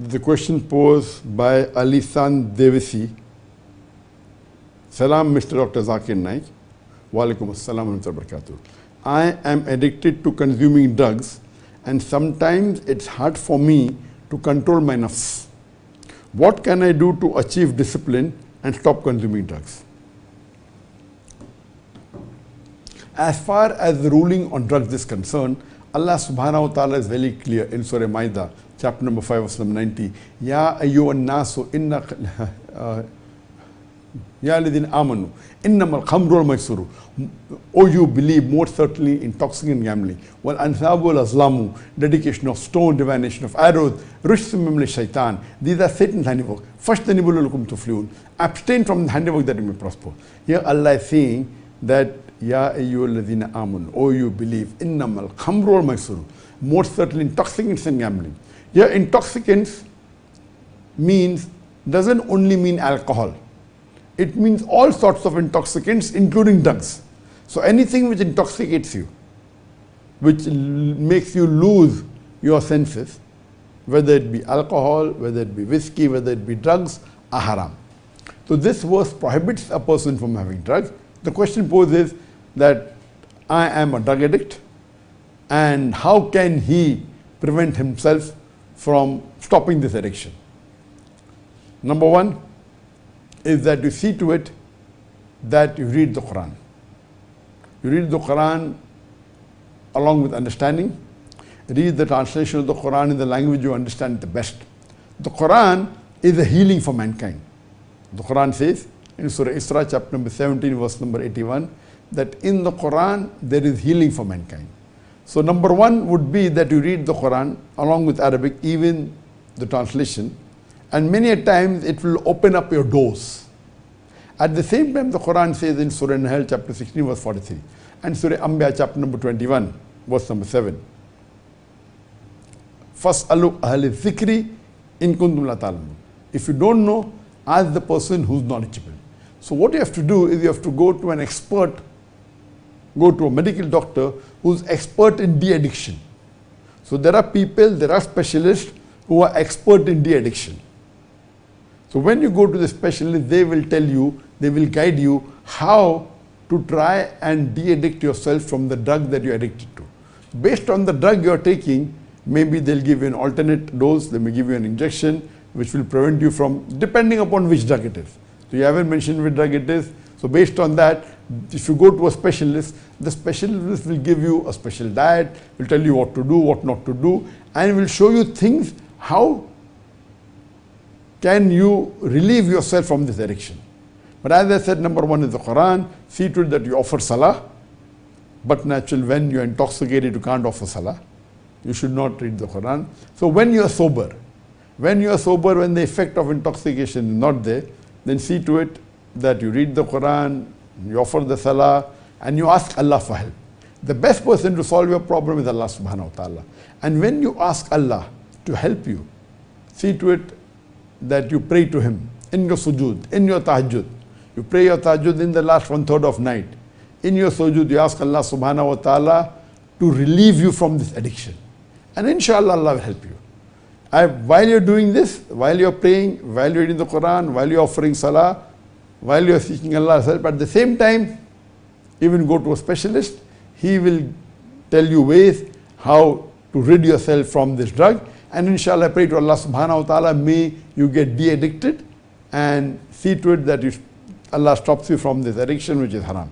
The question posed by Alisan Devisi. Salam, Mr. Dr. Zakir Naik. Wa alaikum assalam wa rahmatullahi wa barakatuh. I am addicted to consuming drugs and sometimes it's hard for me to control my nafs. What can I do to achieve discipline and stop consuming drugs? As far as the ruling on drugs is concerned, Allah subhanahu wa ta'ala is very clear in Surah Ma'idah, chapter number 5, verse number 90. Ya ayyuhan nasu inna Ya alladhina amanu innamal khamru wal maisuru. Oh, you believe, more certainly intoxicant gambling. Wal s.a.w wal azlamu, dedication of stone, divination of arrows, rijsum min shaitan. These are Satan's handiwork. Fashtanibu lakum tuflihun. Abstain from the handiwork that you may prosper. Here Allah is saying that Ya ayyuhalladhina amanu, oh you believe, innamal khamru wal maisuru. More certainly intoxicants and gambling. Here intoxicants doesn't only mean alcohol. It means all sorts of intoxicants, including drugs. So anything which intoxicates you, which makes you lose your senses, whether it be alcohol, whether it be whiskey, whether it be drugs, are haram. So this verse prohibits a person from having drugs. The question posed is that I am a drug addict, and how can he prevent himself from stopping this addiction? Number one is that you see to it that you read the Quran. You read the Quran along with understanding. Read the translation of the Quran in the language you understand the best. The Quran is a healing for mankind. The Quran says in Surah Isra, chapter number 17, verse number 81, that in the Quran there is healing for mankind. So number one would be that you read the Quran along with Arabic, even the translation, and many a times it will open up your doors. At the same time, the Quran says in Surah Nahl, chapter 16, verse 43, and Surah Anbiya, chapter number 21, verse number 7, Fas'alu ahli dhikri in kuntum la ta'lamun. If you don't know, ask the person who's knowledgeable. So what you have to do is you have to go to an expert, go to a medical doctor who's expert in de-addiction. So there are people, there are specialists who are expert in de-addiction. So when you go to the specialist, they will tell you, they will guide you how to try and de-addict yourself from the drug that you're addicted to. Based on the drug you're taking, maybe they'll give you an alternate dose, they may give you an injection which will prevent you from, depending upon which drug it is. So you haven't mentioned which drug it is. So based on that, if you go to a specialist, the specialist will give you a special diet, will tell you what to do, what not to do, and will show you things how can you relieve yourself from this addiction. But as I said, number one is the Quran. See to it that you offer salah. But naturally, when you are intoxicated, you can't offer salah. You should not read the Quran. So when you are sober, when the effect of intoxication is not there, then see to it that you read the Quran, you offer the salah, and you ask Allah for help. The best person to solve your problem is Allah subhanahu wa ta'ala. And when you ask Allah to help you, see to it that you pray to Him in your sujood, in your tahajjud. You pray your tahajjud in the last 1/3 of night. In your sujood, you ask Allah subhanahu wa ta'ala to relieve you from this addiction. And inshallah, Allah will help you. While you're doing this, while you're praying, while you're reading the Quran, while you're offering salah, while you're seeking Allah's help, at the same time, even go to a specialist. He will tell you ways how to rid yourself from this drug. And inshallah, pray to Allah subhanahu wa ta'ala, may you get de-addicted and see to it that Allah stops you from this addiction which is haram.